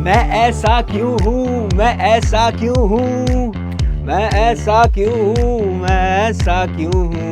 मैं ऐसा क्यों हूँ, मैं ऐसा क्यों हूँ, मैं ऐसा क्यों हूँ, मैं ऐसा क्यों हूँ।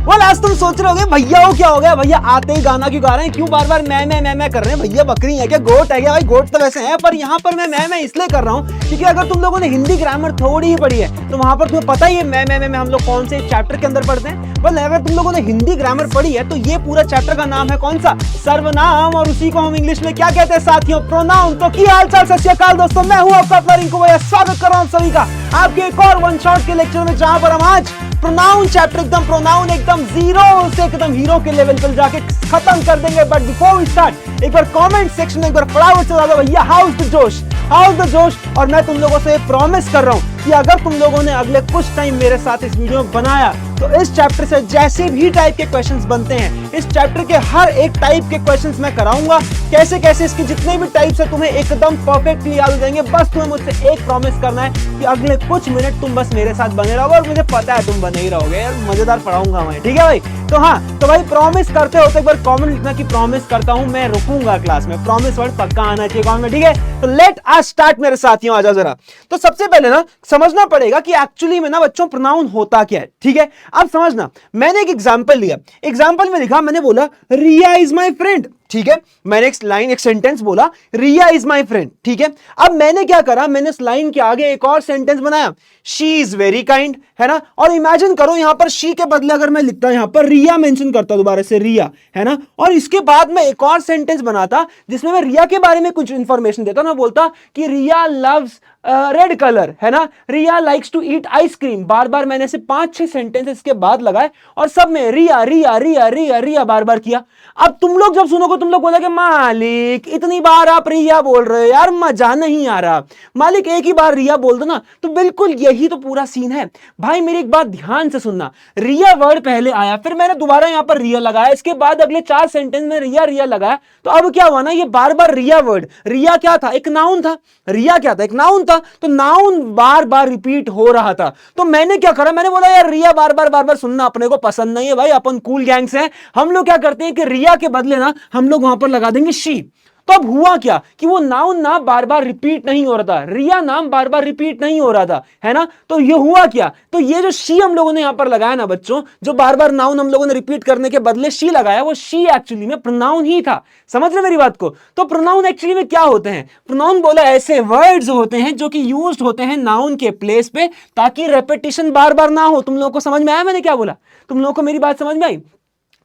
बोल आज तुम सोच रहे होगे भैया वो क्या हो गया, भैया आते ही गाना क्यों गा रहे हैं, क्यों बार बार मैं कर रहे हैं, भैया बकरी है क्या, गोट है क्या। भाई गोट तो वैसे है, पर यहाँ पर मैं इसलिए कर रहा हूँ क्योंकि अगर तुम लोगों ने हिंदी ग्रामर थोड़ी ही पढ़ी है तो वहां पर तुम्हें पता ही है मैं हम लोग कौन से चैप्टर के अंदर पढ़ते हैं। बस अगर तुम लोगों ने हिंदी ग्रामर पढ़ी है तो ये पूरा चैप्टर का नाम है कौन सा, सर्वनाम, और उसी को हम इंग्लिश में क्या कहते हैं साथियों, प्रोनाउन। तो की हाल चाल, सत श्री अकाल दोस्तों, मैं हूं आपका अपना रिंकू भैया, स्वागत कर रहा हूं सभी का आपके एक और वन शॉट के लेक्चर में, जहां पर हम आज प्रोनाउन चैप्टर प्रोनाउन एकदम जीरो से एकदम हीरो के लेवल पर जाके खत्म कर देंगे। बट बिफोर वी स्टार्ट एक बार कमेंट सेक्शन में एक बार फटाफट से बता दो भैया हाउ इज द जोश, हाउ इज द जोश। और मैं तुम लोगों से प्रॉमिस कर रहा हूं कि अगर तुम लोगों ने अगले कुछ टाइम मेरे साथ इस वीडियो में बनाया तो इस चैप्टर से जैसे भी टाइप के क्वेश्चंस बनते हैं, इस चैप्टर के हर एक टाइप के क्वेश्चंस मैं कराऊंगा, कैसे कैसे इसके जितने भी टाइप्स है तुम्हें एकदम परफेक्टली याद हो जाएंगे। बस तुम्हें मुझसे एक प्रॉमिस करना है कि अगले कुछ मिनट तुम बस मेरे साथ बने रहोगे, और मुझे पता है तुम बने ही रहोगे यार, मजेदार पढ़ाऊंगा मैं, ठीक है भाई। तो हाँ, तो भाई प्रॉमिस करते हो तो एक बार कमेंट लिखना कि प्रॉमिस करता हूं मैं रुकूंगा क्लास में, प्रॉमिस वर्ड पक्का आना चाहिए कमेंट में, ठीक है। तो लेट अस स्टार्ट मेरे साथियों, आ जाओ जरा। तो सबसे पहले ना समझना पड़ेगा कि एक्चुअली में ना बच्चों प्रोनाउन होता क्या है, ठीक है। अब समझना, मैंने एक एग्जांपल लिया, एग्जांपल में लिखा, मैंने बोला रिया इज माय फ्रेंड, ठीक है। मैंने एक लाइन, एक सेंटेंस बोला रिया इज माय फ्रेंड, ठीक है। अब मैंने क्या करा, मैंने उस लाइन के आगे एक और सेंटेंस बनाया, शी इज वेरी काइंड, है ना। और इमेजिन करो यहां पर शी के बदले अगर मैं लिखता यहां पर रिया मेंशन करता दोबारा से, रिया, है ना। और इसके बाद मैं एक और सेंटेंस बनाता जिसमें मैं रिया के बारे में कुछ इंफॉर्मेशन देता, मैं बोलता कि रिया लव्स रेड कलर, है ना, रिया लाइक्स टू ईट आइसक्रीम। बार बार मैंने से 5-6 सेंटेंस इसके बाद लगाए और सब में रिया रिया रिया रिया रिया बार बार किया। अब तुम लोग जब सुनोगे तुम लोग बोलोगे मालिक इतनी बार आप रिया बोल रहे हो यार, मजा नहीं आ रहा। मालिक एक ही बार रिया बोल दो ना। तो बिल्कुल यही तो पूरा सीन है भाई। मेरी एक बात ध्यान से सुनना, रिया वर्ड पहले आया, फिर मैंने दोबारा यहां पर रिया लगाया, इसके बाद अगले 4 सेंटेंस में रिया रिया लगाया। तो अब क्या हुआ ना, ये बार बार रिया वर्ड, रिया क्या था, एक नाउन था, रिया क्या था, एक नाउन था, तो नाउन बार बार रिपीट हो रहा था। तो मैंने क्या करा, मैंने बोला यार रिया बार बार सुनना अपने को पसंद नहीं है भाई, अपन कूल गैंग्स हैं। हम लोग क्या करते हैं कि रिया के बदले ना हम लोग वहां पर लगा देंगे शी। तो अब हुआ क्या कि वो नाउन ना बार बार रिपीट नहीं हो रहा था, रिया नाम बार बार रिपीट नहीं हो रहा था, है ना। तो ये हुआ क्या, तो ये जो शी हम लोगों ने यहां पर लगाया ना बच्चों, जो बार बार नाउन हम लोगों ने रिपीट करने के बदले शी लगाया, वो शी एक्चुअली में प्रोनाउन ही था। समझ रहे मेरी बात को। तो प्रोनाउन एक्चुअली में क्या होते हैं, प्रोनाउन बोला ऐसे वर्ड्स होते हैं जो कि यूज्ड होते हैं नाउन के प्लेस पे, ताकि रेपिटेशन बार बार ना हो। तुम लोगों को समझ में आया मैंने क्या बोला, तुम लोगों को मेरी बात समझ में आई।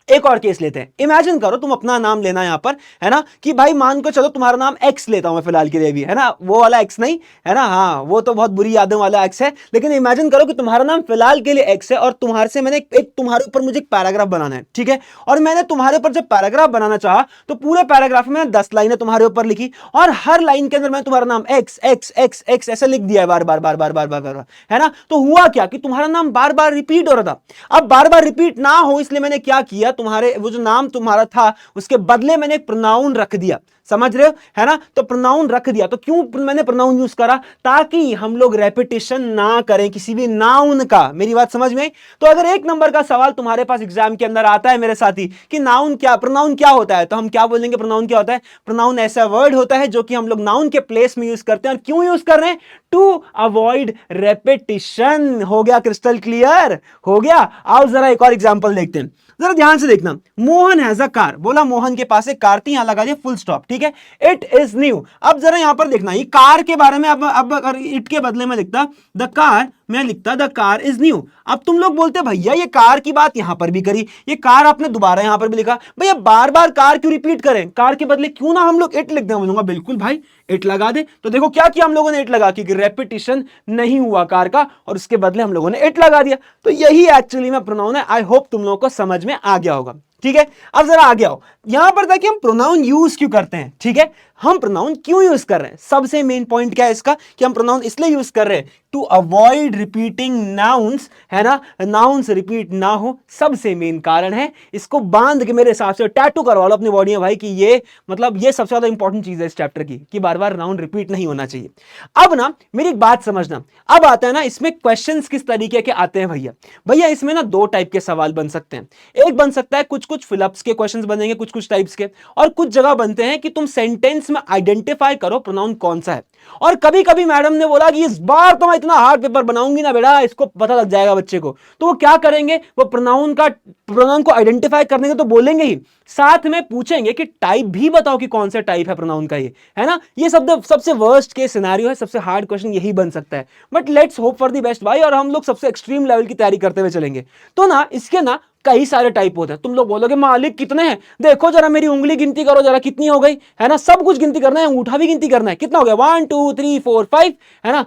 एक और केस लेते हैं, इमेजिन करो तुम अपना नाम लेना यहां पर, है ना, कि भाई मान को चलो तुम्हारा नाम एक्स लेता हूं मैं फिलहाल के लिए भी, है ना, वो वाला एक्स नहीं, है ना, हाँ वो तो बहुत बुरी यादों वाला एक्स है। लेकिन इमेजिन करो कि तुम्हारा नाम फिलहाल के लिए एक्स है और तुम्हारे से मैंने एक तुम्हारे ऊपर मुझे एक पैराग्राफ बनाना है, ठीक है। और मैंने तुम्हारे ऊपर जब पैराग्राफ बनाना चाहा तो पूरे पैराग्राफ में 10 लाइनें तुम्हारे ऊपर लिखी, और हर लाइन के अंदर मैंने तुम्हारा नाम एक्स एक्स एक्स एक्स ऐसे लिख दिया है बार बार बार बार बार बार बार, है ना। तो हुआ क्या कि तुम्हारा नाम बार बार रिपीट हो रहा था। अब बार बार रिपीट ना हो इसलिए मैंने क्या किया, तुम्हारे वो जो नाम तुम्हारा था उसके बदले मैंने एक प्रोनाउन रख दिया, समझ रहे हो, है ना। तो प्रोनाउन रख दिया, तो क्यों मैंने प्रोनाउन यूज करा, ताकि हम लोग रेपिटेशन ना करें किसी भी नाउन का। मेरी बात समझ में आई। तो अगर 1 नंबर का सवाल तुम्हारे पास एग्जाम के अंदर आता है मेरे साथी कि नाउन क्या, प्रोनाउन क्या होता है, तो हम क्या बोलेंगे, प्रोनाउन क्या होता है, प्रोनाउन ऐसा वर्ड होता है जो कि हम लोग नाउन के प्लेस में यूज करते हैं। और क्यों यूज कर रहे हैं, टू अवॉइड रेपिटेशन। हो गया क्रिस्टल क्लियर, हो गया। आओ जरा एक और एग्जांपल देखते हैं, जरा ध्यान से देखना। मोहन हैज अ कार, बोला मोहन के पास एक कार थी, यहां लगा दिया फुल स्टॉप, ठीक है। इट इज न्यू, अब जरा यहां पर देखना, ये कार के बारे में अब अगर इट के बदले में लिखता द कार, मैं लिखता द कार इज न्यू। अब तुम लोग बोलते भैया ये कार की बात यहां पर भी करी, ये कार आपने दोबारा यहां पर भी लिखा, भैया बार बार कार क्यों रिपीट करें, कार के बदले क्यों ना हम लोग इट लिख दें। बोलूंगा बिल्कुल भाई इट लगा दे। तो देखो क्या किया हम लोगों ने, इट लगा, क्योंकि रेपिटेशन नहीं हुआ कार का, और उसके बदले हम लोगों ने इट लगा दिया। तो यही एक्चुअली में प्रोनाउन है। आई होप तुम लोगों को समझ में आ गया होगा, ठीक है। अब जरा आगे आओ, यहां पर देखिए हम प्रोनाउन यूज क्यों करते हैं, ठीक है। हम प्रोनाउन क्यों यूज कर रहे हैं, सबसे मेन पॉइंट क्या है इसका कि हम प्रोनाउन इसलिए यूज कर रहे हैं टू अवॉइड रिपीटिंग नाउन्स, है ना, नाउन्स रिपीट ना हो, सबसे मेन कारण है। इसको बांध के मेरे हिसाब से टैटू करवा लो अपनी बॉडी में भाई, कि ये मतलब ये सबसे ज्यादा इंपॉर्टेंट चीज है इस चैप्टर की, कि बार बार नाउन रिपीट नहीं होना चाहिए। अब ना मेरी एक बात समझना, अब आता है ना इसमें क्वेश्चंस किस तरीके के आते हैं भैया। भैया इसमें ना 2 टाइप के सवाल बन सकते हैं। एक बन सकता है कुछ फिलअप्स के क्वेश्चंस बनेंगे, कुछ कुछ कुछ टाइप्स के, और कुछ जगह बनते हैं कि तुम सेंटेंस में आइडेंटिफाई करो प्रोनाउन कौन सा है। और कभी कभी मैडम ने बोला कि इस बार तो मैं इतना हार्ड पेपर बनाऊंगी ना बेटा, इसको पता लग जाएगा बच्चे को। तो वो क्या करेंगे, वो प्रोनाउन को आइडेंटिफाई करने के तो बोलेंगे ही, साथ में पूछेंगे कि टाइप भी बताओ कि कौन सा टाइप है प्रोनाउन का, ये है ना। ये सबसे वर्स्ट केस सिनेरियो है, सबसे हार्ड क्वेश्चन यही बन सकता है। But let's hope for the best भाई, और हम लोग सबसे एक्सट्रीम लेवल की तैयारी करते हुए चलेंगे। तो ना इसके ना कई सारे टाइप होते हैं। तुम लोग बोलोगे मालिक कितने हैं, देखो जरा मेरी उंगली गिनती करो जरा कितनी हो गई, है ना। सब कुछ गिनती करना है, अंगूठा भी गिनती करना है, कितना हो गया 1 2 3 4 5, है ना।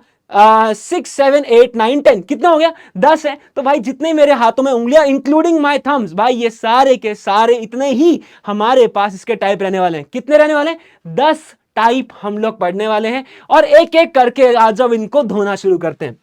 6 7 8 9 10, कितना हो गया 10 है। तो भाई जितने मेरे हाथों में उंगलियां इंक्लूडिंग माय थम्स, भाई ये सारे के सारे इतने ही हमारे पास इसके टाइप रहने वाले हैं। कितने रहने वाले हैं, 10 टाइप हम लोग पढ़ने वाले हैं। और एक एक करके आज जब इनको धोना शुरू करते हैं,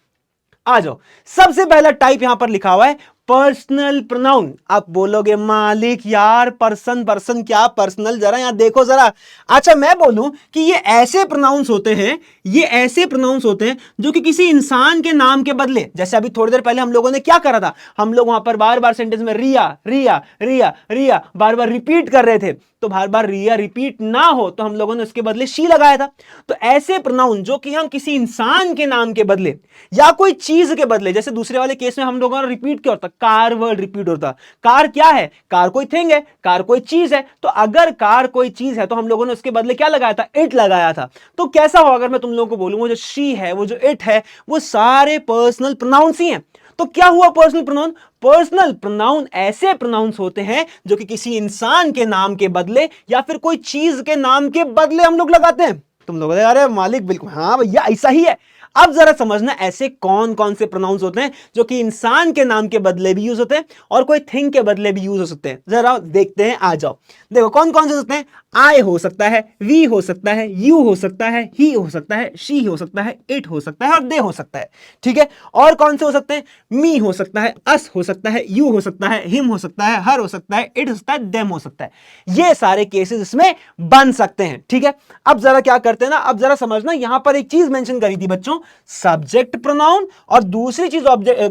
आ जाओ। सबसे पहला टाइप यहां पर लिखा हुआ है पर्सनल प्रोनाउन। आप बोलोगे मालिक यार पर्सन पर्सन क्या पर्सनल, जरा यहां देखो जरा। अच्छा मैं बोलूं कि ये ऐसे प्रोनाउंस होते हैं, ये ऐसे प्रोनाउंस होते हैं जो कि किसी इंसान के नाम के बदले, जैसे अभी थोड़ी देर पहले हम लोगों ने क्या करा था, हम लोग वहां पर बार बार सेंटेंस में रिया रिया रिया रिया बार बार रिपीट कर रहे थे। तो बार बार रिया रिपीट ना हो तो हम लोगों ने उसके बदले शी लगाया था। तो ऐसे प्रोनाउन जो कि हम किसी इंसान के नाम के बदले या कोई चीज के बदले, जैसे दूसरे वाले केस में हम लोगों ने रिपीट क्या होता, कार वर्ड रिपीट होता। कार क्या है, कार कोई थिंग है, कार कोई चीज है। तो अगर कार कोई चीज है तो हम लोगों ने उसके बदले क्या लगाया था, इट लगाया था। तो कैसा हो अगर मैं तुम लोगों को बोलूं वो जो शी है वो जो इट है वो सारे पर्सनल प्रोनाउंस ही हैं। तो क्या हुआ पर्सनल प्रोनाउन, पर्सनल प्रोनाउन ऐसे प्रोनाउंस होते हैं जो कि किसी इंसान के नाम के बदले या फिर कोई चीज के नाम के बदले हम लोग लगाते हैं। तुम लोग अरे मालिक बिल्कुल हाँ भैया ऐसा ही है। अब जरा समझना ऐसे कौन कौन से प्रोनाउंस होते हैं जो कि इंसान के नाम के बदले भी यूज होते हैं और कोई थिंग के बदले भी यूज हो सकते हैं। जरा देखते हैं, आ जाओ। देखो कौन कौन से होते हैं, आई हो सकता है, वी हो सकता है, यू हो सकता है, ही हो सकता है, शी हो सकता है, इट हो सकता है और दे हो सकता है। ठीक है, और कौन से हो सकते हैं, मी हो सकता है, अस हो सकता है, यू हो सकता है, हिम हो सकता है, हर हो सकता है, इट हो सकता है, देम हो सकता है। ये सारे केसेस इसमें बन सकते हैं। ठीक है, अब जरा क्या करते हैं ना, अब जरा समझना, यहां पर एक चीज मेंशन करी थी बच्चों, सब्जेक्ट प्रोनाउन, और दूसरी चीज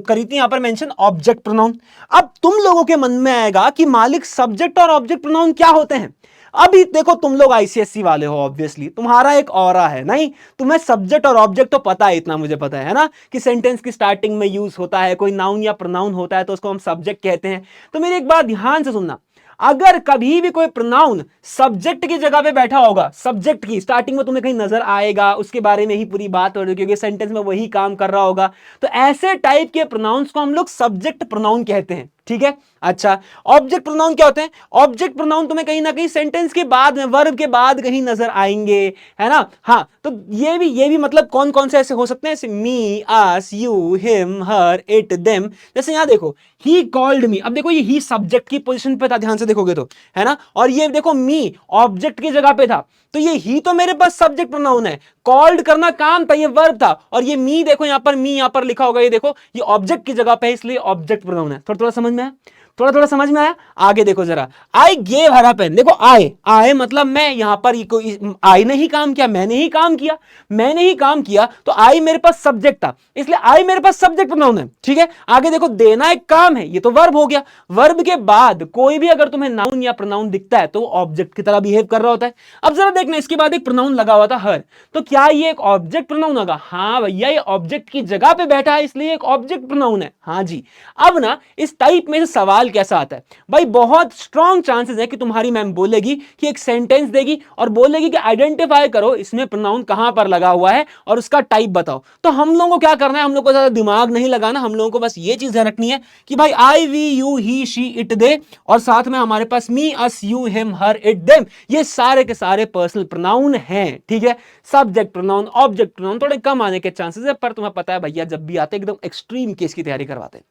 करी थी यहां पर मेंशन ऑब्जेक्ट प्रोनाउन। अब तुम लोगों के मन में आएगा कि मालिक सब्जेक्ट और ऑब्जेक्ट प्रोनाउन क्या होते हैं। अभी देखो तुम लोग आईसीएससी वाले हो, ऑब्वियसली तुम्हारा एक ऑरा है, नहीं तुम्हें सब्जेक्ट और ऑब्जेक्ट तो पता है, इतना मुझे पता है ना, कि सेंटेंस की स्टार्टिंग में यूज होता है, कोई नाउन या प्रोनाउन होता है तो उसको हम सब्जेक्ट कहते हैं। तो मेरी एक बात ध्यान से सुनना, अगर कभी भी कोई प्रोनाउन सब्जेक्ट की जगह पे बैठा होगा, सब्जेक्ट की स्टार्टिंग में तुम्हें कहीं नजर आएगा, उसके बारे में ही पूरी बात हो रही है क्योंकि सेंटेंस में वही काम कर रहा होगा, तो ऐसे टाइप के प्रोनाउंस को हम लोग सब्जेक्ट प्रोनाउन कहते हैं। ठीक है, अच्छा ऑब्जेक्ट प्रोनाउन क्या होते हैं, ऑब्जेक्ट प्रोनाउन तुम्हें कहीं ना कहीं सेंटेंस के बाद में, वर्ब के बाद कहीं नजर आएंगे, है ना। हाँ, तो ये भी मतलब कौन कौन से ऐसे हो सकते हैं, ऐसे me, us, you, him, her, it, them. जैसे यहां देखो ही कॉल्ड मी, अब देखो ये ही सब्जेक्ट की पोजीशन पे था, ध्यान से देखोगे तो, है ना। और ये देखो मी ऑब्जेक्ट की जगह पे था, तो ये ही तो मेरे पास सब्जेक्ट प्रोनाउन है, कॉल्ड करना काम था, ये वर्ब था। और ये मी देखो यहां पर, मी यहां पर लिखा होगा, ये देखो ये ऑब्जेक्ट की जगह पे है, इसलिए ऑब्जेक्ट प्रोनाउन है। थोड़ा थोड़ा समझ में आया, थोड़ा थोड़ा समझ में आया। आगे देखो जरा, I gave her a pen, देखो आई मतलब मैं, यहां पर आई ने ही काम किया, मैंने ही काम किया, मैंने ही काम किया, तो आई मेरे पास सब्जेक्ट था, इसलिए आई मेरे पास सब्जेक्ट प्रोनाउन है। ठीक है, आगे देखो देना एक काम है, ये तो वर्ब हो गया। वर्ब के बाद कोई भी अगर तुम्हें नाउन या प्रोनाउन दिखता है तो ऑब्जेक्ट की तरह बिहेव कर रहा होता है। अब जरा देखना, इसके बाद एक प्रोनाउन लगा हुआ था हर, तो क्या ये एक ऑब्जेक्ट प्रोनाउन होगा, हाँ भैया ये ऑब्जेक्ट की जगह पे बैठा है इसलिए एक ऑब्जेक्ट प्रोनाउन है। हाँ जी, अब ना इस टाइप में से सवाल कैसा आता है भाई, बहुत स्ट्रॉन्ग चांसेस है कि तुम्हारी मैम बोलेगी कि एक सेंटेंस देगी और बोलेगी कि आइडेंटिफाई करो इसमें प्रोनाउन कहां पर लगा हुआ है और उसका टाइप बताओ। तो हम लोगों को क्या करना है, हम लोगों को ज्यादा दिमाग नहीं लगाना, हम लोगों को बस ये चीज ध्यान रखनी है कि भाई I, we, you, he, she, it, they, और साथ में हमारे पास me, us, you, him, her, it, them, ये सारे के सारे पर्सनल प्रोनाउन हैं। ठीक है, सब्जेक्ट प्रोनाउन, ऑब्जेक्ट प्रोनाउन थोड़े कम आने के चांसेस है, पर तुम्हें पता है भैया जब भी आते एकदम एक्सट्रीम केस की तैयारी करवाते हैं।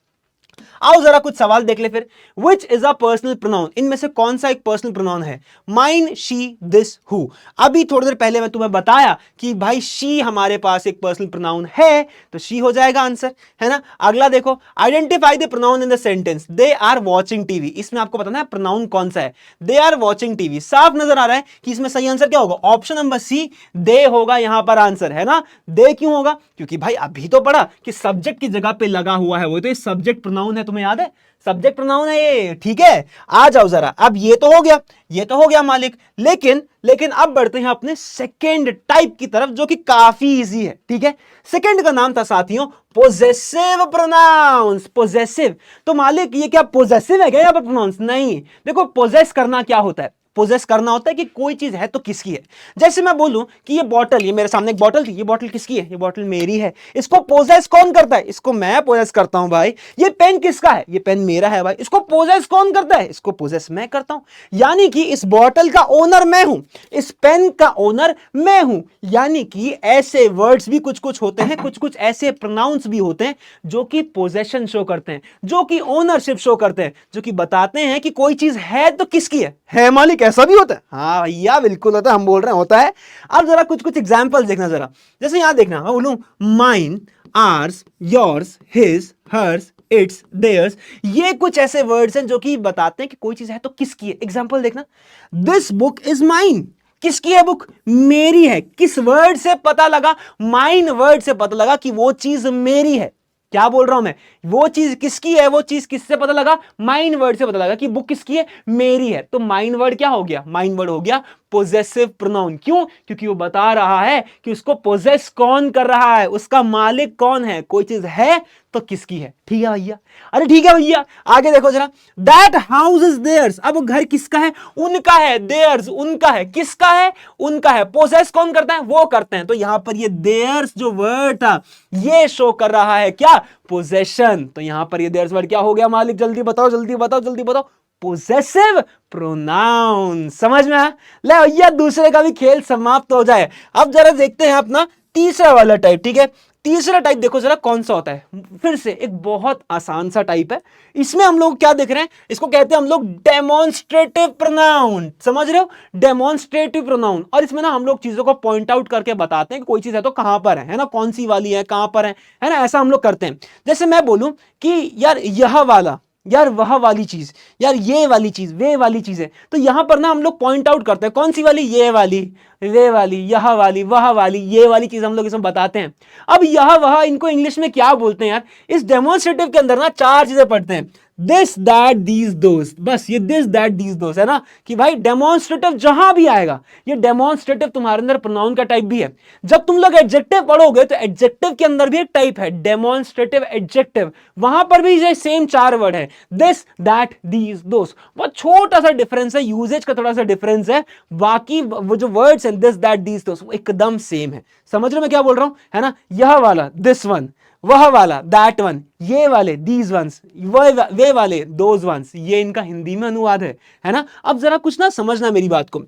आओ जरा कुछ सवाल देख ले फिर, which is a personal pronoun, इनमें से कौन सा एक पर्सनल प्रोनाउन है, माइन, शी, दिस, हु। अभी थोड़ी देर पहले मैं तुम्हें बताया कि भाई शी हमारे पास एक पर्सनल प्रोनाउन है, तो शी हो जाएगा आंसर, है ना। अगला देखो, identify the pronoun in the sentence, they are watching TV, इसमें आपको बताना है प्रोनाउन कौन सा है, दे आर वॉचिंग टीवी। साफ नजर आ रहा है कि इसमें सही आंसर क्या होगा, ऑप्शन नंबर सी, दे होगा यहां पर आंसर, है ना। दे क्यों होगा, क्योंकि भाई अभी तो पढ़ा कि सब्जेक्ट की जगह पे लगा हुआ है, वो तो सब्जेक्ट प्रोनाउन प्रोनाउन है, तुम्हें याद है, सब्जेक्ट प्रोनाउन है ये, ठीक है। आ जाओ जरा, अब ये तो हो गया, ये तो हो गया मालिक, लेकिन लेकिन अब बढ़ते हैं अपने सेकंड टाइप की तरफ, जो कि काफी इजी है, ठीक है। सेकंड का नाम था साथियों पोजेसिव प्रोनाउंस। पोजेसिव, तो मालिक ये क्या पोजेसिव है क्या यहाँ पर प्रोनाउंस? नहीं, देखो पोजेस करना क्या होता है, पोजेस करना होता है कि कोई चीज है तो किसकी है। जैसे मैं बोलूं कि ये बॉटल, ये मेरे सामने एक बॉटल थी, ये बॉटल किसकी है? ये बॉटल मेरी है। इसको पोजेस कौन करता है? इसको मैं पोजेस करता हूं भाई। ये पेन किसका है? ये पेन मेरा है भाई। इसको पोजेस कौन करता है? इसको पोजेस मैं करता हूं। यानी कि इस बॉटल का ओनर मैं हूं, इस पेन का ओनर मैं हूं। यानी कि ऐसे वर्ड्स भी कुछ कुछ होते हैं, कुछ कुछ ऐसे प्रोनाउंस भी होते हैं जो कि पोजेशन शो करते हैं, जो कि ओनरशिप शो करते हैं, जो कि बताते हैं कि कोई चीज है तो किसकी है मालिक। ऐसा भी होता है? हाँ भैया बिल्कुल होता है, हम बोल रहे हैं होता है। अब जरा कुछ कुछ एग्जांपल देखना जरा, जैसे यहां देखना, मैं बोलूं mine, ours, yours, his, hers, its, theirs, ये कुछ ऐसे वर्ड्स हैं जो कि बताते हैं कि कोई चीज है तो किसकी है। एग्जांपल देखना, दिस बुक इज माइन, किसकी है बुक? मेरी है। किस वर्ड से पता लगा? माइन वर्ड से पता लगा कि वो चीज मेरी है। क्या बोल रहा हूं मैं? वो चीज किसकी है, वो चीज किससे पता लगा? माइन वर्ड से पता लगा कि बुक किसकी है? मेरी है। तो माइन वर्ड क्या हो गया? माइन वर्ड हो गया पोजेसिव प्रोनाउन। क्यों? क्योंकि वो बता रहा है कि उसको पोजेस कौन कर रहा है, उसका मालिक कौन है, कोई चीज है तो किसकी है। ठीक है भैया? अरे ठीक है भैया, आगे देखो जरा, दैट हाउस इज देयर्स, अब वो घर किसका है? उनका है। देयर्स उनका है, किसका है? उनका है। पोजेस कौन करता है? वो करते हैं। तो यहां पर ये देयर्स जो वर्ड था ये शो कर रहा है क्या? पोजेशन। तो यहां पर ये देयर्स वर्ड क्या हो गया मालिक? जल्दी बताओ जल्दी बताओ जल्दी बताओ। Possessive pronoun. समझ में आया? ले भैया दूसरे का भी खेल समाप्त हो जाए। अब जरा देखते हैं अपना तीसरा वाला टाइप, ठीक है। तीसरा टाइप देखो जरा कौन सा होता है। फिर से एक बहुत आसान सा टाइप है। इसमें हम लोग क्या देख रहे हैं? इसको कहते हैं हम लोग डेमोन्स्ट्रेटिव प्रोनाउन। समझ रहे हो? Demonstrative pronoun. और इसमें ना हम लोग चीजों को पॉइंट आउट करके बताते हैं कि कोई चीज है तो कहां पर है ना, कौन सी वाली है, कहां पर है ना, ऐसा हम लोग करते हैं। जैसे मैं बोलूं कि यार यह वाला, यार वह वाली चीज, यार ये वाली चीज, वे वाली चीज है, तो यहां पर ना हम लोग पॉइंट आउट करते हैं कौन सी वाली? ये वाली, वे वाली, यह वाली, वह वाली, ये वाली चीज हम लोग इसमें बताते हैं। अब यह वह इनको इंग्लिश में क्या बोलते हैं यार? इस डेमोन्स्ट्रेटिव के अंदर ना चार चीजें पढ़ते हैं, दिस दैट दीज दोस। बस ये दिस दैट दीज दोस है ना, कि भाई डेमोन्स्ट्रेटिव जहां भी आएगा, ये डेमोन्स्ट्रेटिव तुम्हारे अंदर प्रोनाउन का टाइप भी है। जब तुम लोग एडजेक्टिव पढ़ोगे तो एडजेक्टिव के अंदर भी एक टाइप है, डेमोन्स्ट्रेटिव एडजेक्टिव। वहां पर भी ये सेम चार वर्ड है, दिस दैट दीज दोस। बहुत छोटा सा डिफरेंस है, यूजेज का थोड़ा सा डिफरेंस है, बाकी वो जो वर्ड्स हैं दिस दैट दीज दोस वो एकदम सेम है। समझ रहे हो मैं क्या बोल रहा हूं, है ना? यह वाला दिस वन, वह वाला दैट वन, ये वाले दीज वंस, वे वाले दोज वंस, ये इनका हिंदी में अनुवाद है ना? अब जरा कुछ ना समझना मेरी बात को।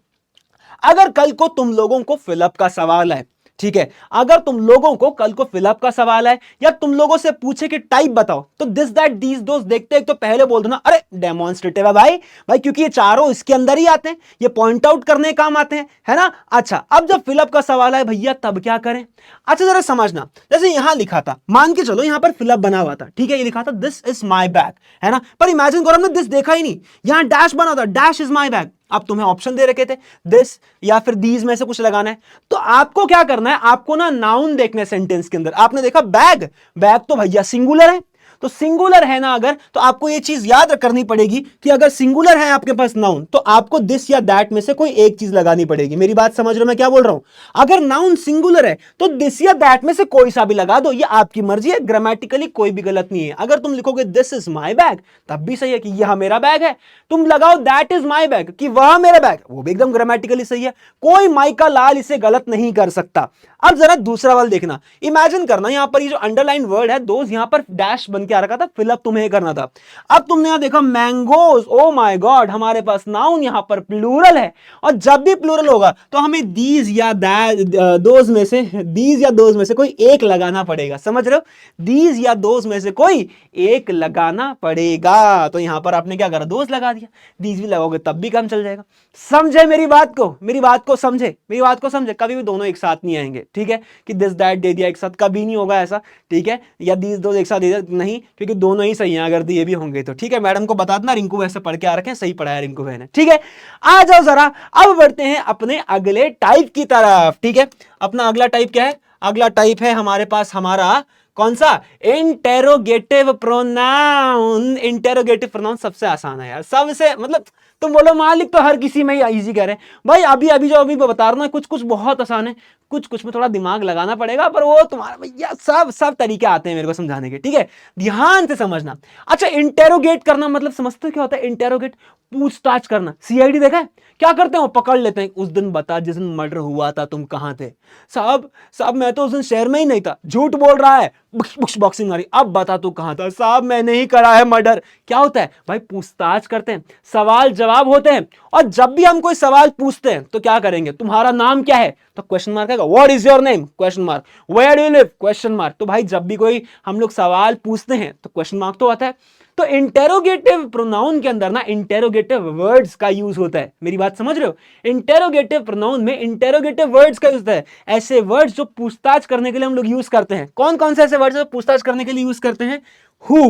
अगर कल को तुम लोगों को फिलअप का सवाल है, ठीक है, अगर तुम लोगों को कल को फिलअप का सवाल है या तुम लोगों से पूछे कि टाइप बताओ, तो दिस दैट दीज दोस देखते हैं तो पहले बोल दो ना, अरे डेमोन्स्ट्रेटिव है भाई, भाई क्योंकि ये चारों इसके अंदर ही आते हैं, ये पॉइंट आउट करने काम आते हैं, है ना? अच्छा, अब जब फिलअप का सवाल है भैया तब क्या करें? अच्छा जरा समझना, जैसे यहां लिखा था, मान के चलो यहां पर फिलअप बना हुआ था, ठीक है, ये लिखा था दिस इज माई बैग, है ना? पर इमेजिन करो हमने दिस देखा ही नहीं, यहां डैश बना था, डैश इज माई बैग। अब तुम्हें ऑप्शन दे रखे थे दिस या फिर दीज में से कुछ लगाना है, तो आपको क्या करना है? आपको ना नाउन देखना है सेंटेंस के अंदर। आपने देखा बैग, बैग तो भैया सिंगुलर है, तो सिंगुलर है ना अगर, तो आपको ये चीज याद करनी पड़ेगी कि अगर सिंगुलर है आपके पास नाउन, तो आपको दिस या दैट में से कोई एक चीज लगानी पड़ेगी। मेरी बात समझ रहे हो मैं क्या बोल रहा हूं? अगर नाउन सिंगुलर है तो दिस या दैट में से कोई सा भी लगा दो, ये आपकी मर्जी है, ग्रामेटिकली कोई भी गलत नहीं है। अगर तुम लिखोगे दिस इज माई बैग तब भी सही है कि यह मेरा बैग है, तुम लगाओ दैट इज माई बैग कि वह मेरा बैग, वो भी एकदम ग्रामेटिकली सही है, कोई माइका लाल इसे गलत नहीं कर सकता। अब जरा दूसरा वाला देखना, इमेजिन करना यहां पर ये जो अंडरलाइन वर्ड है दोस्त, यहां पर डैश बन के आ रखा था, फिलअप तुम्हें करना था। अब तुमने यहां देखा मैंगोज, ओ माय गॉड, हमारे पास नाउन यहां पर प्लूरल है, और जब भी प्लूरल होगा तो हमें दीज या दोज में से, दीज या दोज में से कोई एक लगाना पड़ेगा। समझ रहे हो? दीज या दोज में से कोई एक लगाना पड़ेगा। तो यहां पर आपने क्या करा? दोज लगा दिया, दीज भी लगाओगे तब भी काम चल जाएगा। समझे मेरी बात को? मेरी बात को समझे, मेरी बात को समझे। कभी भी दोनों एक साथ नहीं आएंगे, ठीक है, कि दिस दैट दे दिया एक साथ, कभी नहीं होगा ऐसा, ठीक है, या दीज दो एक साथ दे दिया, नहीं, क्योंकि दोनों ही सही हैं अगर दिए भी होंगे तो, ठीक है। मैडम को बता देना, रिंकू वैसे पढ़ के आ रखे हैं, सही पढ़ाया रिंकू बहन ने, ठीक है। आ जाओ जरा, अब बढ़ते हैं अपने अगले टाइप की तरफ, ठीक है। अपना अगला टाइप क्या है? अगला टाइप है हमारे पास हमारा कौन सा? Interrogative pronoun. इंटेरोगेटिव प्रोनाउन सबसे आसान है यार, सबसे, मतलब तुम बोलो मालिक तो हर किसी में ही इजी कह रहे हैं भाई। अभी अभी जो अभी बता रहा हूं ना, कुछ कुछ बहुत आसान है, कुछ कुछ में थोड़ा दिमाग लगाना पड़ेगा, पर वो तुम्हारा भैया सब सब तरीके आते हैं मेरे को समझाने के, ठीक है? ध्यान से समझना। अच्छा, इंटेरोगेट करना मतलब समझते हो क्या होता है? इंटेरोगेट, पूछताछ करना। सीआईडी देखा है क्या करते हैं? वो पकड़ लेते हैं, उस दिन बता जिस दिन मर्डर हुआ था तुम कहां थे? साहब साहब मैं तो उस दिन शहर में ही नहीं था। झूठ बोल रहा है, बॉक्सिंग मारी। अब बता तू कहां था? साहब मैंने ही करा है मर्डर। क्या होता है भाई? पूछताछ करते हैं, सवाल जवाब होते हैं। और जब भी हम कोई सवाल पूछते हैं तो क्या करेंगे? तुम्हारा नाम क्या है? तो क्वेश्चन मार्क आएगा। What is your name? Question mark. Where do you live? Question mark. तो भाई जब भी कोई हम लोग सवाल पूछते हैं तो क्वेश्चन मार्क तो आता है। तो इंटेरोगेटिव प्रोनाउन के अंदर ना इंटेरोगेटिव वर्ड्स का यूज होता है। मेरी बात समझ रहे हो? इंटेरोगेटिव प्रोनाउन में इंटेरोगेटिव वर्ड्स का यूज होता है। ऐसे वर्ड्स जो पूछताछ करने के लिए हम लोग यूज करते हैं। कौन कौन से ऐसे वर्ड्स जो पूछताछ करने के लिए यूज करते हैं? हु,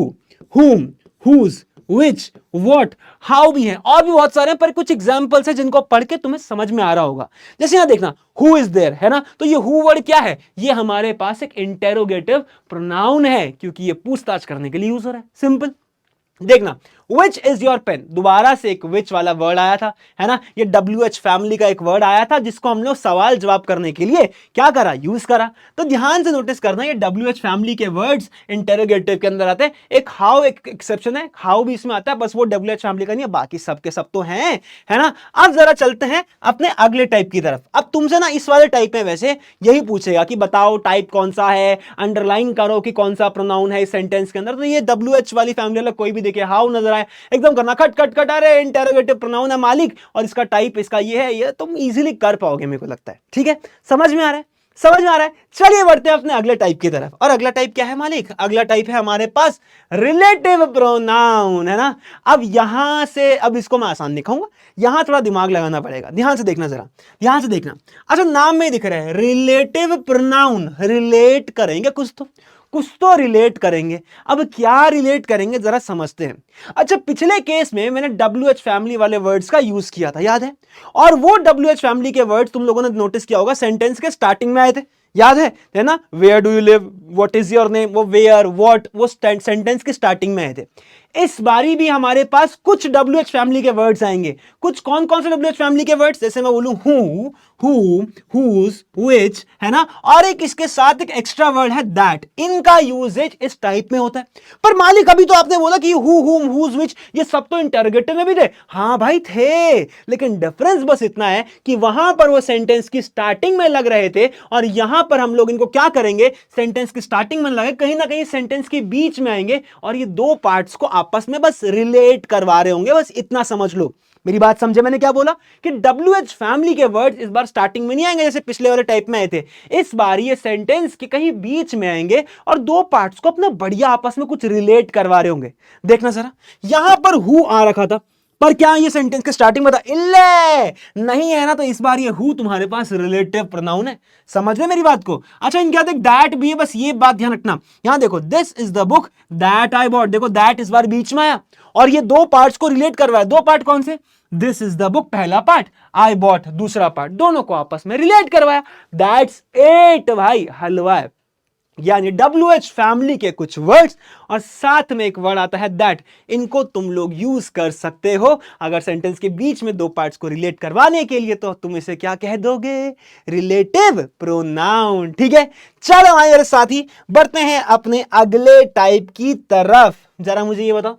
हुम, हुज, विच, व्हाट, हाउ भी है, और भी बहुत सारे हैं, पर कुछ एग्जांपल्स हैं जिनको पढ़ के तुम्हें समझ में आ रहा होगा। जैसे यहां देखना, हु इज देयर, है ना? तो ये हु वर्ड क्या है? ये हमारे पास एक इंटेरोगेटिव प्रोनाउन है, क्योंकि ये पूछताछ करने के लिए यूज हो रहा है। सिंपल। देखना, विच इज योर पेन, दोबारा से एक विच वाला वर्ड आया था, है ना? ये WH फैमिली का एक वर्ड आया था जिसको हम लोग सवाल जवाब करने के लिए क्या करा? यूज करा। तो ध्यान से नोटिस करना, ये WH फैमिली के वर्ड्स इंटेरोगेटिव के अंदर आते हैं। एक हाउ एक एक्सेप्शन है, हाउ भी इसमें आता है, बस वो WH फैमिली का नहीं है, बाकी सब के सब तो हैं, है ना? अब जरा चलते हैं अपने अगले टाइप की तरफ। अब तुमसे ना इस वाले टाइप में वैसे यही पूछेगा कि बताओ टाइप कौन सा है, अंडरलाइन करो कि कौन सा प्रोनाउन है इस सेंटेंस के अंदर। तो ये WH वाली फैमिली वाला कोई भी देखे हाउ नजर आए, एकदम करना खट खट खट, अरे इंटेरोगेटिव प्रोनाउन है मालिक और इसका टाइप इसका ये है, ये तुम इजीली कर पाओगे मेरे को लगता है। ठीक है, समझ में आ रहा है? समझ में आ रहा है? चलिए बढ़ते हैं अपने अगले टाइप की तरफ। और अगला टाइप क्या है मालिक? अगला टाइप है हमारे पास रिलेटिव प्रोनाउन, है ना? अब यहां से, अब इसको मैं आसान दिखाऊंगा, यहां थोड़ा दिमाग लगाना पड़ेगा। ध्यान से देखना, जरा ध्यान से देखना। अच्छा, नाम में दिख रहा है रिलेटिव प्रोनाउन, रिलेट करेंगे कुछ तो रिलेट करेंगे। अब क्या रिलेट करेंगे जरा समझते हैं। अच्छा, पिछले केस में मैंने WH फैमिली वाले वर्ड्स का यूज किया था, याद है? और वो WH फैमिली के वर्ड्स तुम लोगों ने नोटिस किया होगा सेंटेंस के स्टार्टिंग में आए थे, याद है ना? Where do you live, what is your name, वो वेयर, व्हाट, वो सेंटेंस के स्टार्टिंग में आए थे। इस बारी भी हमारे पास कुछ WH फैमिली के वर्ड्स आएंगे। कुछ कौन कौन से WH फैमिली के वर्ड्स? जैसे मैं बोलूं हु, who, whose, which, है ना? और एक इसके साथ एक एक्स्ट्रा वर्ड है that। इनका यूजेज इस टाइप में होता है। पर मालिक अभी तो आपने बोला कि who, whom, whose, which, ये सब तो इंटरोगेटिव में भी थे। हाँ भाई थे, लेकिन डिफरेंस बस इतना है कि वहां पर वो सेंटेंस की स्टार्टिंग में लग रहे थे और यहां पर हम लोग इनको क्या करेंगे? सेंटेंस की स्टार्टिंग में लगे, कहीं ना कहीं सेंटेंस के बीच में आएंगे और ये दो पार्ट्स को आपस में बस रिलेट करवा रहे होंगे। बस इतना समझ लो। मेरी बात समझे मैंने क्या बोला? कि WH फैमिली के वर्ड्स इस बार स्टार्टिंग में नहीं आएंगे जैसे पिछले वाले टाइप में आए थे। इस बार ये सेंटेंस के कहीं बीच में आएंगे और दो पार्ट्स को अपना बढ़िया आपस में कुछ रिलेट करवा रहे होंगे। देखना जरा, यहां पर हु आ रखा था, पर क्या ये सेंटेंस के स्टार्टिंग में था? इल्ले नहीं है ना, तो इस बार ये हु तुम्हारे पास रिलेटिव प्रोनाउन है। समझ रहे मेरी बात को? अच्छा, इनके साथ एक दैट भी है, बस ये बात ध्यान रखना। यहां देखो, this is the book that I bought, देखो दैट इस बार बीच में आया और ये दो पार्ट्स को रिलेट करवाया। दो पार्ट कौन से? दिस इज द बुक पहला पार्ट, आई बॉट दूसरा पार्ट, दोनों को आपस में रिलेट करवाया। दैट्स इट भाई, हलवा है। यानी WH फैमिली के कुछ वर्ड्स और साथ में एक वर्ड आता है दैट, इनको तुम लोग यूज कर सकते हो अगर सेंटेंस के बीच में दो पार्ट्स को रिलेट करवाने के लिए। तो तुम इसे क्या कह दोगे? Relative pronoun. ठीक है, चलो आइए मेरे साथी बढ़ते हैं अपने अगले टाइप की तरफ। जरा मुझे ये बताओ,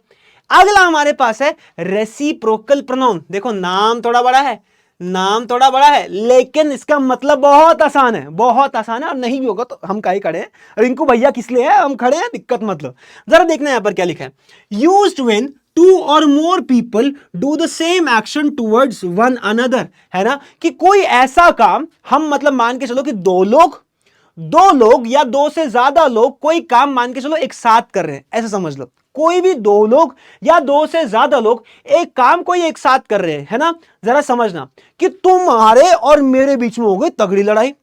अगला हमारे पास है रेसिप्रोकल प्रोनाउन। देखो नाम थोड़ा बड़ा है, नाम थोड़ा बड़ा है, लेकिन इसका मतलब बहुत आसान है, बहुत आसान है। और नहीं भी होगा तो हम काहे खड़े हैं? रिंकू भैया किस लिए है? हम खड़े हैं, दिक्कत मतलब। जरा देखना यहां पर क्या लिखा है। यूज्ड व्हेन टू और more people do the same action towards one another, है ना? कि कोई ऐसा काम हम मतलब मान के चलो कि दो लोग या दो से ज्यादा लोग कोई काम मान के चलो एक साथ कर रहे हैं, ऐसा समझ लो। कोई भी दो लोग या दो से ज्यादा लोग एक काम कोई एक साथ कर रहे हैं, है ना? जरा समझना कि तुम्हारे और मेरे बीच में हो गई तगड़ी लड़ाई।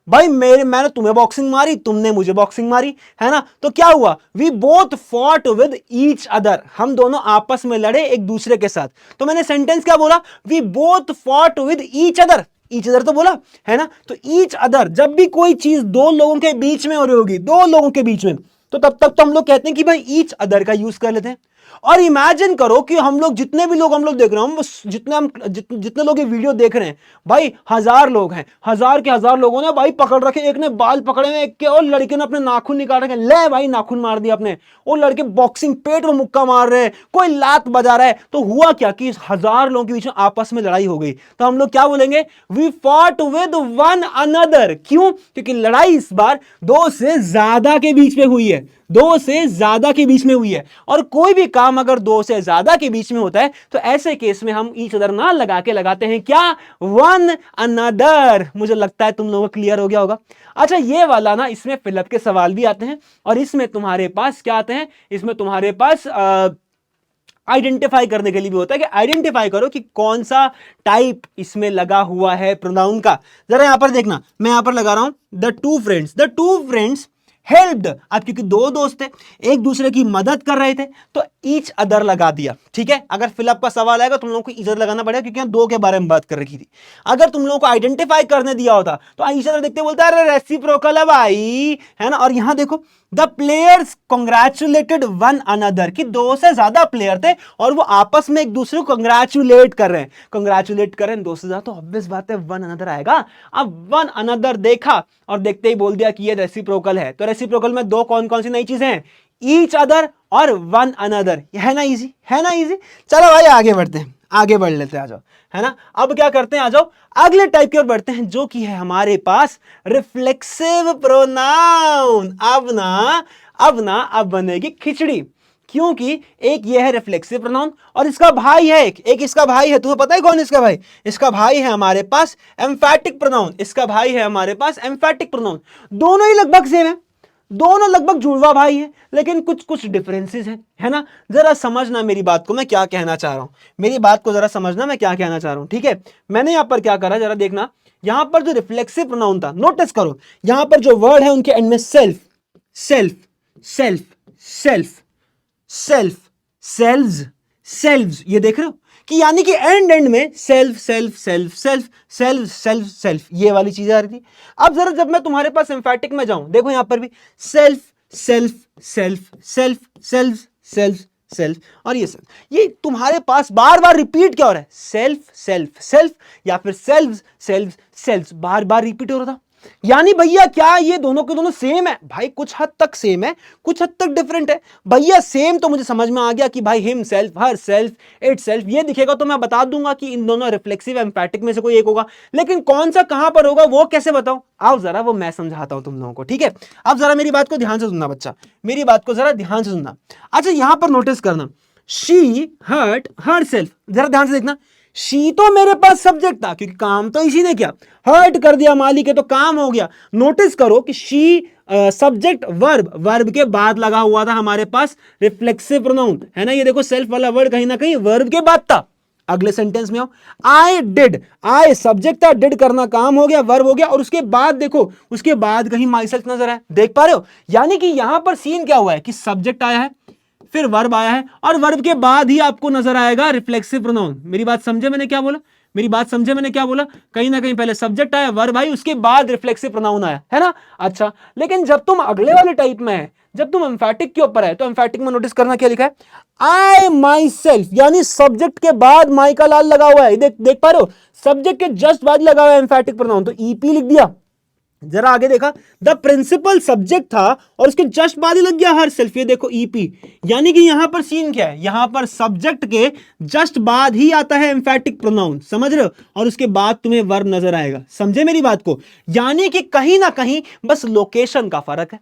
भाई मैंने तुम्हें बॉक्सिंग मारी, तुमने मुझे बॉक्सिंग मारी, है ना? तो क्या हुआ? We both fought with each other, हम दोनों आपस में लड़े एक दूसरे के साथ। तो मैंने सेंटेंस क्या बोला? We both fought with each other, each other तो बोला, है ना? तो ईच अदर, जब भी कोई चीज दो लोगों के बीच में हो रही होगी, दो लोगों के बीच में, तो तब तक तो हम लोग कहते हैं कि भाई ईच अदर का यूज कर लेते हैं। और इमेजिन करो कि हम लोग जितने भी लोग हम लोग देख रहे हैं, जितने लोग ये वीडियो देख रहे हैं भाई, 1000 लोग हैं, 1000 के 1000 लोगों ने भाई पकड़ रखे, एक ने बाल पकड़े हुए, एक के और लड़के ने अपने नाखून निकाल रखे, ले भाई नाखून मार दिया अपने, वो लड़के बॉक्सिंग पेट में मुक्का मार रहे हैं, कोई लात बजा रहा है। तो हुआ क्या कि इस 1000 लोगों के बीच में आपस में लड़ाई हो गई। तो हम लोग क्या बोलेंगे? We fought with one another. क्यों? क्योंकि लड़ाई इस बार दो से ज्यादा के बीच में हुई है, दो से ज्यादा के बीच में हुई है। और कोई भी काम अगर दो से ज्यादा के बीच में होता है तो ऐसे केस में हम ईच अदर ना लगा के लगाते हैं क्या? One another. मुझे लगता है तुम लोगों को क्लियर हो गया होगा। अच्छा, ये वाला ना, इसमें फिलअप के सवाल भी आते हैं और इसमें तुम्हारे पास क्या आते हैं? इसमें तुम्हारे पास आइडेंटिफाई करने के लिए भी होता है कि आइडेंटिफाई करो कि कौन सा टाइप इसमें लगा हुआ है प्रोनाउन का। जरा यहां पर देखना, मैं यहां पर लगा रहा हूं द टू फ्रेंड्स हेल्प्ड। अब क्योंकि दो दोस्त थे, एक दूसरे की मदद कर रहे थे, तो ईच अदर लगा दिया। ठीक है, अगर फिलअप का सवाल आएगा तुम लोगों को ईच अदर लगाना पड़ेगा क्योंकि हम दो के बारे में बात कर रखी थी। अगर तुम लोगों को आइडेंटिफाई करने दिया होता तो ईच अदर देखते बोलता है अरे रेसिप्रोकल है भाई, है ना। और यहां देखो the players congratulated one another, कि दो से ज्यादा प्लेयर थे और वो आपस में एक दूसरे को कॉन्ग्रेचुलेट कर रहे हैं, दो से ज्यादा, तो ऑब्वियस बात है वन अनदर आएगा। अब वन अनदर देखा और देखते ही बोल दिया कि ये रेसिप्रोकल है। तो रेसिप्रोकल में दो कौन कौन सी नई चीजें हैं? ईच अदर और वन अनदर। है ना इजी, है ना इजी। चलो भाई आगे बढ़ते हैं, आगे बढ़ लेते हैं, आ जाओ, है ना। अब क्या करते हैं, आ जाओ अगले टाइप की ओर बढ़ते हैं, जो कि है हमारे पास रिफ्लेक्सिव प्रोनाउन। अब बनेगी खिचड़ी, क्योंकि एक ये है रिफ्लेक्सिव प्रोनाउन और इसका भाई है एक इसका भाई है। तुम्हें पता है कौन इसका भाई? इसका भाई है हमारे पास एम्फैटिक प्रोनाउन। इसका भाई है हमारे पास एम्फैटिक प्रोनाउन। दोनों ही लगभग सेम है, दोनों लगभग जुड़वा भाई है, लेकिन कुछ कुछ डिफरेंसेस हैं, है ना। जरा समझना मेरी बात को, मैं क्या कहना चाह रहा हूं, मेरी बात को जरा समझना मैं क्या कहना चाह रहा हूं। ठीक है, मैंने यहां पर क्या करा, जरा देखना, यहां पर जो रिफ्लेक्सिव प्रोनाउन था, नोटिस करो यहां पर जो वर्ड है उनके एंड में self, self, self, self, self, selves, selves, ये देख रहे हो कि यानी कि एंड में self self self self self self self, ये वाली चीजें आ रही थी। अब जरा जब मैं तुम्हारे पास एम्फैटिक में जाऊं, देखो यहां पर भी self self self self self self self और ये सेल्फ, ये तुम्हारे पास बार बार रिपीट क्या हो रहा है? सेल्फ सेल्फ सेल्फ या फिर सेल्फ सेल्फ सेल्फ, बार बार रिपीट हो रहा था। यानी भैया क्या ये दोनों के दोनों सेम है? भाई कुछ हद तक सेम है, कुछ हद तक डिफरेंट है। भैया सेम तो मुझे समझ में आ गया कि भाई him self, her self, it self, ये दिखेगा तो मैं बता दूंगा कि इन दोनों रिफ्लेक्सिव एम्फैटिक में से कोई एक होगा, लेकिन कौन सा कहां पर होगा वो कैसे बताऊं? आओ जरा वो मैं समझाता हूं तुम लोगों को। ठीक है, अब जरा मेरी बात को ध्यान से सुनना बच्चा, मेरी बात को जरा ध्यान से सुनना। अच्छा यहां पर नोटिस करना, शी हर्ट हर सेल्फ, जरा ध्यान से देखना। शी तो मेरे पास सब्जेक्ट था क्योंकि काम तो इसी ने किया, हर्ट कर दिया मालिक है तो काम हो गया। नोटिस करो कि शी सब्जेक्ट वर्ब, वर्ब के बाद लगा हुआ था हमारे पास रिफ्लेक्सिव प्रोनाउन, है ना। ये देखो सेल्फ वाला वर्ड कहीं ना कहीं वर्ब के बाद था। अगले सेंटेंस में आओ, आई डिड, आई सब्जेक्ट था, डिड करना काम हो गया, वर्ब हो गया, और उसके बाद देखो, उसके बाद कहीं माई सेल्फ नजर आया, देख पा रहे हो। यानी कि यहां पर सीन क्या हुआ है कि सब्जेक्ट आया है, फिर वर्ब आया है, और वर्ब के बाद ही आपको नजर आएगा रिफ्लेक्सिव प्रोनाउन। मेरी बात समझे मैंने क्या बोला? मेरी बात समझे मैंने क्या बोला? कहीं ना कहीं पहले सब्जेक्ट आया, वर्ब आई, उसके बाद रिफ्लेक्सिव प्रोनाउन आया, है ना। अच्छा, लेकिन जब तुम अगले वाले टाइप में है, जब तुम एम्फैटिक के ऊपर है, तो एम्फैटिक में नोटिस करना क्या लिखा है? आई माई सेल्फ, यानी सब्जेक्ट के बाद माई का लाल लगा हुआ है, देख पा रहे हो, सब्जेक्ट के जस्ट बाद लगा हुआ है एम्फैटिक प्रोनाउन, तो ईपी लिख दिया। जरा आगे देखा, द प्रिंसिपल सब्जेक्ट था और उसके जस्ट बाद ही लग गया हर सेल्फ, ये देखो ईपी। यानी कि यहां पर सीन क्या है? यहां पर सब्जेक्ट के जस्ट बाद ही आता है एम्फैटिक प्रोनाउन, समझ रहे हो, और उसके बाद तुम्हें वर्ब नजर आएगा। समझे मेरी बात को? यानी कि कहीं ना कहीं बस लोकेशन का फर्क है,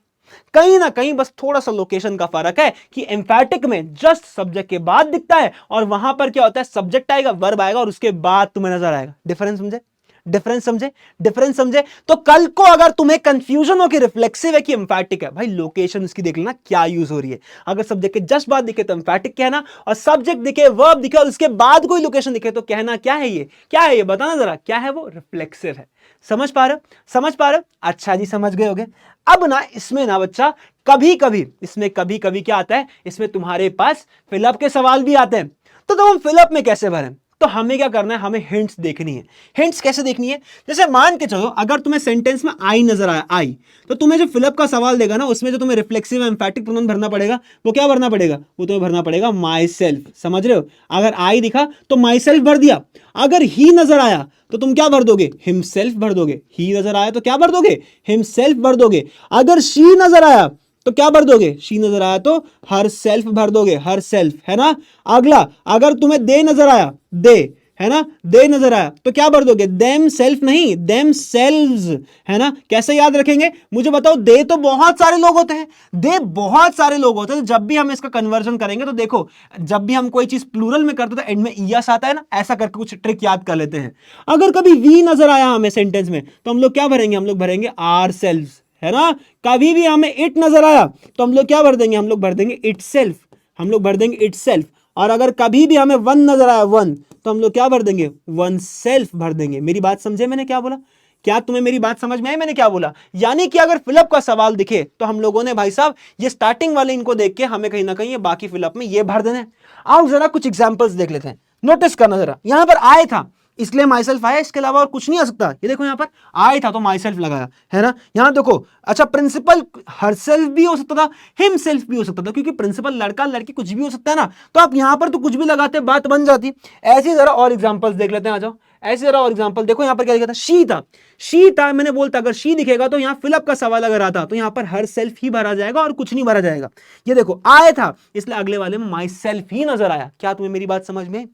कहीं ना कहीं बस थोड़ा सा लोकेशन का फर्क है कि एम्फैटिक में जस्ट सब्जेक्ट के बाद दिखता है और वहां पर क्या होता है, सब्जेक्ट आएगा, वर्ब आएगा और उसके बाद तुम्हें नजर आएगा। डिफरेंस समझे? डिफरेंस समझे? डिफरेंस समझे? तो कल को अगर तुम्हें कंफ्यूजन हो कि रिफ्लेक्सिव है कि एम्फैटिक है, भाई लोकेशन उसकी देख लेना क्या यूज हो रही है। अगर सब्जेक्ट के जस्ट बाद दिखे तो एम्फैटिक कहना, और सब्जेक्ट दिखे, वर्ब दिखे और उसके बाद कोई लोकेशन दिखे तो कहना क्या है ये, क्या है ये, बताना जरा क्या है वो? रिफ्लेक्सिव है। समझ पा रहे हो? समझ पा रहे हो? अच्छा जी, समझ गए होगे। अब ना इसमें ना बच्चा कभी कभी इसमें कभी कभी क्या आता है, इसमें तुम्हारे पास फिलअप के सवाल भी आते हैं। तो हम फिलअप में कैसे भरें? तो हमें क्या करना है, हमें हिंट्स देखनी है। हिंट्स कैसे देखनी है, जैसे मान के चलो अगर तुम्हें सेंटेंस में आई नजर आया, आई, तो तुम्हें जो फिलअप का सवाल देगा ना, उसमें जो तुम्हें रिफ्लेक्सिव एम्फैटिक प्रोनाउन भरना पड़ेगा, वो क्या भरना पड़ेगा, वो तुम्हें भरना पड़ेगा माई सेल्फ। समझ रहे हो, अगर आई दिखा तो माई सेल्फ भर दिया, अगर ही नजर आया तो तुम क्या भर दोगे, हिमसेल्फ भर दोगे, ही नजर आया तो क्या भर दोगे, हिमसेल्फ भर दोगे, अगर शी नजर आया तो क्या भर दोगे, शी नजर आया तो हर सेल्फ भर दोगे, हर सेल्फ, है ना। अगला, अगर तुम्हें दे नजर आया, दे, है ना, दे नजर आया तो क्या भर दोगे, देम सेल्फ नहीं, देम सेल्व्स, है ना। कैसे याद रखेंगे मुझे बताओ, दे तो बहुत सारे लोग होते हैं, दे बहुत सारे लोग होते हैं, तो जब भी हम इसका कन्वर्जन करेंगे तो देखो, जब भी हम कोई चीज प्लूरल में करते तो एंड में ईएस आता है ना, ऐसा करके कुछ ट्रिक याद कर लेते हैं। अगर कभी वी नजर आया हमें सेंटेंस में, तो हम लोग क्या भरेंगे, हम लोग भरेंगे आर सेल्व्स, है ना। कभी भी हमें इट नजर आया तो हम लोग क्या भर देंगे, हम लोग भर देंगे इट सेल्फ, हम लोग भर देंगे इट सेल्फ। और अगर कभी भी हमें वन नजर आया, वन, तो हम लोग क्या भर देंगे, वन सेल्फ भर देंगे। मेरी बात समझे मैंने क्या बोला, क्या तुम्हें मेरी बात समझ में आई मैंने क्या बोला। यानी कि अगर फिलअप का सवाल दिखे तो हम लोगों ने भाई साहब ये स्टार्टिंग वाले इनको देख के हमें कहीं ना कहीं ये बाकी फिलअप में ये भर देना। आओ जरा कुछ एग्जांपल्स देख लेते हैं, नोटिस करना जरा। यहां पर आए था इसलिए माई सेल्फ आया, इसके अलावा और कुछ नहीं आ सकता। ये देखो यहाँ पर आए था तो माई सेल्फ लगाया, है ना। यहाँ देखो, अच्छा प्रिंसिपल हर सेल्फ भी हो सकता था, हिम सेल्फ भी हो सकता था, क्योंकि प्रिंसिपल लड़का लड़की कुछ भी हो सकता है ना, तो आप यहाँ पर तो कुछ भी लगाते बात बन जाती। ऐसी जरा और एग्जांपल्स देख लेते हैं, आ जाओ। ऐसे जरा और एग्जांपल देखो, यहाँ पर क्या लिखा था, शी था, शी था, मैंने बोलता अगर शी दिखेगा तो यहाँ फिलअप का सवाल अगर आता तो यहाँ पर हर सेल्फ ही भरा जाएगा और कुछ नहीं भरा जाएगा। ये देखो आए था इसलिए अगले वाले में माई सेल्फ ही नजर आया। क्या तुम्हें मेरी बात समझ में,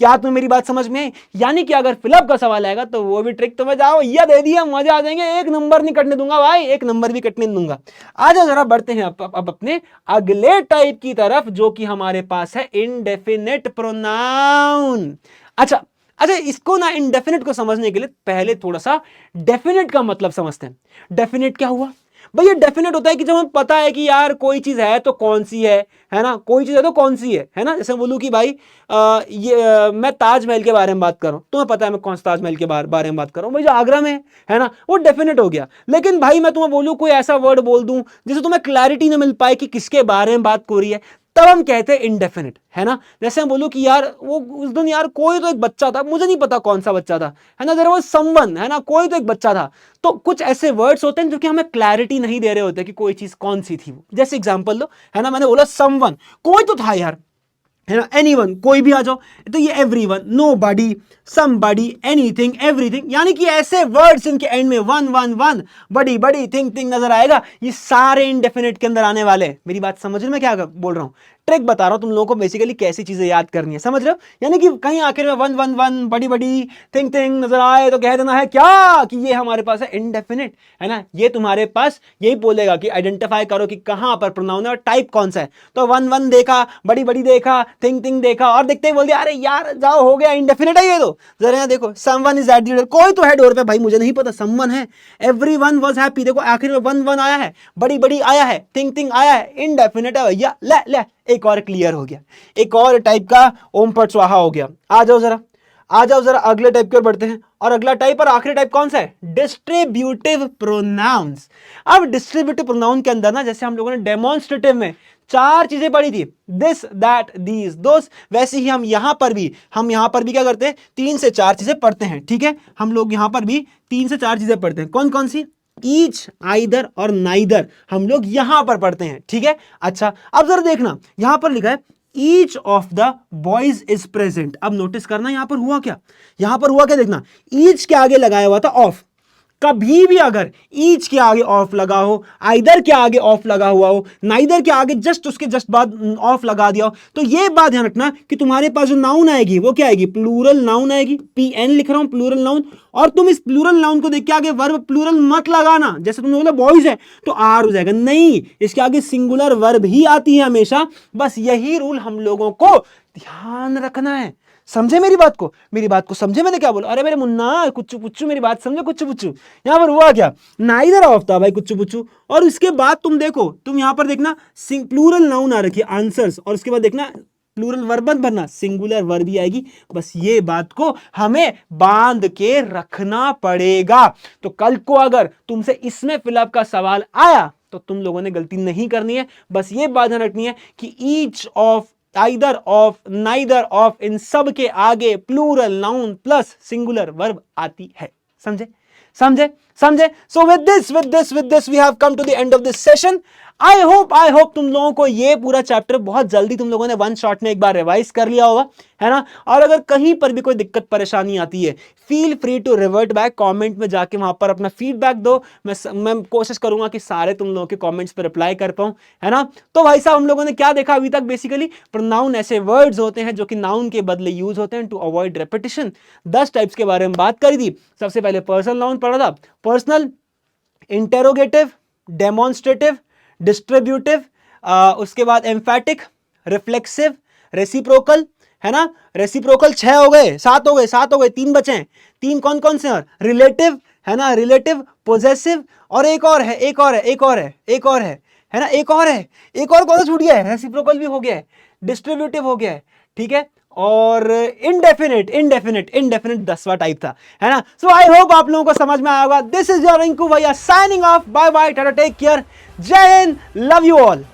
क्या तुम्हें मेरी बात समझ में। यानी कि अगर फिलअप का सवाल आएगा तो वो भी ट्रिक तुम्हें जाओ या दे दिया, मजा आ जाएंगे, एक नंबर नहीं कटने दूंगा भाई, एक नंबर भी कटने दूंगा। आ जाओ जरा बढ़ते हैं अब अपने अगले टाइप की तरफ, जो कि हमारे पास है इंडेफिनिट प्रोनाउन। अच्छा अच्छा, इसको ना इंडेफिनिट को समझने के लिए पहले थोड़ा सा डेफिनेट का मतलब समझते हैं। डेफिनेट क्या हुआ भाई, ये डेफिनेट होता है कि जब हमें पता है कि यार कोई चीज है तो कौन सी है ना, कोई चीज है तो कौन सी है ना। जैसे बोलूं कि भाई मैं ताजमहल के बारे में बात कर रहा हूं, तुम्हें पता है मैं कौन सा ताजमहल के बारे में बात कर रहा हूं, भाई जो आगरा में है ना, वो डेफिनेट हो गया। लेकिन भाई मैं तुम्हें बोलूं कोई ऐसा वर्ड बोल दूं जिससे तुम्हें क्लैरिटी ना मिल पाए कि किसके बारे में बात हो रही है, तब हम कहते हैं इनडेफिनिट, है ना। जैसे हम बोलूं कि यार वो उस दिन यार कोई तो एक बच्चा था, मुझे नहीं पता कौन सा बच्चा था, है ना, देयर वाज समवन, है ना, कोई तो एक बच्चा था। तो कुछ ऐसे वर्ड्स होते हैं जो कि हमें क्लैरिटी नहीं दे रहे होते कि कोई चीज कौन सी थी वो। जैसे एग्जांपल लो, है ना, मैंने बोला समवन, कोई तो था यार, है ना, एनीवन, कोई भी आ जाओ, तो ये everyone, nobody, somebody, anything, everything, यानी कि ऐसे वर्ड्स इनके एंड में वन वन वन, बड़ी बड़ी, थिंग थिंग नजर आएगा, ये सारे इंडेफिनिट के अंदर आने वाले। मेरी बात समझ रहे मैं क्या बोल रहा हूं, ट्रिक बता रहा हूं तुम लोगों को बेसिकली कैसी चीजें याद करनी है, समझ रहे हो। यानी कि कहीं आखिर में वन वन वन, बड़ी बड़ी, थिंग थिंग नजर आए तो कह देना है क्या कि ये हमारे पास है इंडेफिनिट, है ना। ये तुम्हारे पास यही बोलेगा कि आइडेंटिफाई करो कि कहां पर प्रोनाउन है और टाइप कौन सा है। तो वन वन देखा, बड़ी बड़ी देखा, थिंग थिंग देखा, और देखते ही बोल दिया अरे यार जाओ हो गया इंडेफिनिट है ये तो। जरा यहाँ देखो, someone is at the door, कोई तो है डोर पे, भाई मुझे नहीं पता, समवन है। एवरीवन वाज हैप्पी, देखो आखिर में वन वन आया है, बड़ी बड़ी आया है, थिंग थिंग आया है, इंडेफिनिट है भैया। ले ले, एक और क्लियर हो गया, एक और टाइप का ओम पट स्वाहा हो गया। आ जाओ जरा अगले टाइप की ओर बढ़ते हैं। और अगला टाइप और आखिरी टाइप कौन सा है, डिस्ट्रीब्यूटिव प्रोनाउंस। अब डिस्ट्रीब्यूटिव प्रोनाउन के अंदर ना, जैसे हम लोगों ने डेमोन्स्ट्रेटिव में 4 चीजें पढ़ी थी, दिस दैट दीज दोस, वैसे ही हम यहां पर भी क्या करते हैं, 3 से 4 चीजें पढ़ते हैं। ठीक है, हम लोग यहां पर भी 3 से 4 चीजें पढ़ते हैं। कौन कौन सी, ईच, आइदर और नाइदर, हम लोग यहां पर पढ़ते हैं। ठीक है, अच्छा अब जरा देखना, यहां पर लिखा है each of the boys is present. अब नोटिस करना यहां पर हुआ क्या, देखना, ईच के आगे लगाया हुआ था ऑफ। कभी भी अगर ईच के आगे ऑफ लगा हो, आइदर के आगे ऑफ लगा हुआ हो, नाइदर के आगे उसके जस्ट बाद ऑफ लगा दिया हो, तो ये बात ध्यान रखना कि तुम्हारे पास जो नाउन आएगी वो क्या आएगी, प्लूरल नाउन आएगी। PN लिख रहा हूं, प्लूरल नाउन। और तुम इस प्लूरल नाउन को देख के आगे वर्ब प्लूरल मत लगाना। जैसे तुमने बोला बॉयज है तो आर हो जाएगा, नहीं, इसके आगे सिंगुलर वर्ब ही आती है हमेशा। बस यही रूल हम लोगों को ध्यान रखना है। समझे मेरी बात को समझे मैंने क्या बोला। अरे मेरे मुन्ना कुच्चू पुच्चू, मेरी बात समझे, कुच्चू पुच्चू। यहां पर हुआ क्या, नाइदर ऑफ था भाई, कुच्चू पुच्चू। और उसके बाद तुम देखो, तुम यहां पर देखना प्लूरल नाउन आ रखी है, आंसर्स, और उसके बाद देखना प्लूरल वर्ब भरना, सिंगुलर वर्ब भी आएगी। बस ये बात को हमें बांध के रखना पड़ेगा। तो कल को अगर तुमसे इसमें फिलअप का सवाल आया तो तुम लोगों ने गलती नहीं करनी है। बस ये बात ध्यान रखनी है कि each of either of, neither of, इन सब के आगे plural noun plus singular verb आती है। समझे समझे समझे? So with this we have come to the end of this session. I hope तुम लोगों को ये पूरा चैप्टर बहुत जल्दी तुम लोगों ने वन शॉट में एक बार रिवाइज कर लिया होगा, है ना। और अगर कहीं पर भी कोई दिक्कत परेशानी आती है, feel free to revert back, comment में जाके वहां पर अपना फीडबैक दो। मैं कोशिश करूंगा कि सारे तुम लोगों के कमेंट्स पर रिप्लाई कर पाऊं, है ना। तो भाई साहब हम लोगों ने क्या देखा अभी तक? बेसिकली प्रोनाउन ऐसे वर्ड्स होते हैं जो कि नाउन के बदले यूज होते हैं टू अवॉइड रेपिटेशन। 10 टाइप्स के बारे में बात करी थी। सबसे पहले पर्सनल नाउन पढ़ा था, पर्सनल, इंटेरोगेटिव, डेमोन्स्ट्रेटिव, डिस्ट्रीब्यूटिव, उसके बाद एम्फैटिक, रिफ्लेक्सिव, रेसिप्रोकल, है ना। रेसिप्रोकल 6 हो गए, 7 हो गए, 3 बचे हैं। 3 कौन कौन से हैं? रिलेटिव, है ना, रिलेटिव, पोजेसिव, और एक और है, है ना, एक और कौन सा छूट गया है? रेसिप्रोकल भी हो गया है, डिस्ट्रीब्यूटिव हो गया है, ठीक है। और इंडेफिनिट 10वां टाइप था, है ना। सो आई होप आप लोगों को समझ में आया होगा। दिस इज योर रिंकू भैया signing off, bye bye, tata, take care, जय हिंद, लव यू ऑल।